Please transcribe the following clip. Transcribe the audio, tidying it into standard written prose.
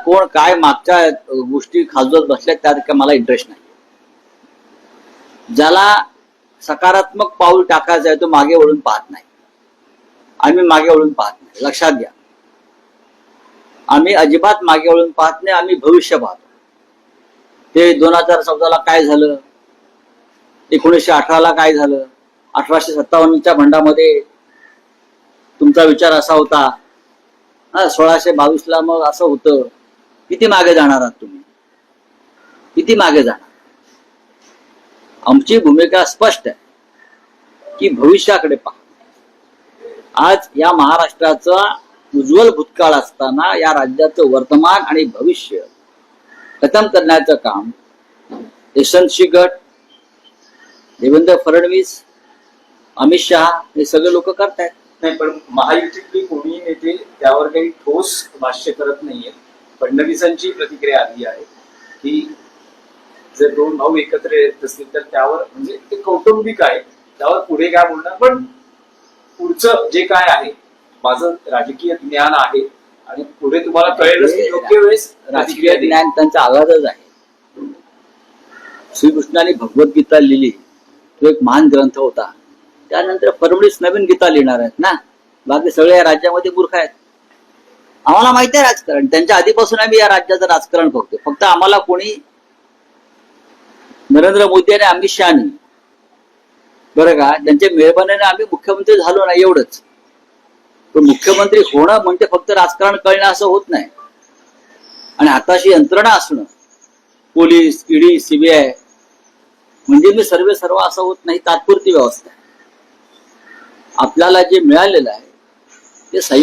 कोण काय मागच्या गोष्टी खाजवत बसल्यात त्यात काय मला इंटरेस्ट नाही. ज्याला सकारात्मक पाऊल टाकायचं आहे तो मागे वळून पाहत नाही. आम्ही मागे वळून पाहत नाही, लक्षात घ्या. आम्ही अजिबात मागे वळून पाहत नाही. आम्ही भविष्य पाहतो. ते 2014ला काय झालं, 1918ला काय झालं, 1857च्या भंडामध्ये तुमचा विचार असा होता, 1622ला मग असं होतं. किती मागे जाणार आहात तुम्ही, किती मागे जाणार. आमची भूमिका स्पष्ट आहे की भविष्याकडे पहा. आज या महाराष्ट्राचा उज्ज्वल भूतकाळ असताना या राज्याचं वर्तमान आणि भविष्य खतम करण्याचं काम यशवंत गट, देवेंद्र फडणवीस, अमित शहा हे सगळे लोक करतायत. नाही, पण महायुतीतले कोणी नेते त्यावर काही ठोस भाष्य करत नाहीये. फडणवीसांची प्रतिक्रिया आली आहे की जर दोन भाऊ एकत्र येत असतील तर त्यावर म्हणजे ते कौटुंबिक आहे, त्यावर पुढे काय बोलणार, पण पुढचं जे काय आहे माझं राजकीय ज्ञान आहे आणि पुढे तुम्हाला कळेलच की योग्य वेळेस राजकीय ज्ञान त्यांचा आवाजच आहे. श्रीकृष्णाने भगवद्गीता लिहिली, तो एक महान ग्रंथ होता. त्यानंतर फडणवीस नवीन गीता लिहिणार आहेत ना. बाकी सगळे या राज्यामध्ये मूर्ख आहेत. आम्हाला माहिती आहे राजकारण, त्यांच्या आधीपासून आम्ही या राज्याचं राजकारण बघतो. फक्त आम्हाला कोणी नरेंद्र मोदी आणि अमित शहानी बरं का त्यांच्या मेहरबानीने आम्ही मुख्यमंत्री झालो नाही एवढंच. पण मुख्यमंत्री होणं म्हणजे फक्त राजकारण कळणं असं होत नाही. आणि हाताशी यंत्रणा असणं, पोलीस, ईडी, सीबीआय म्हणजे मी सर्व असं होत नाही. तात्पुरती व्यवस्था आहे. आपल्याला जे मिळालेलं आहे ते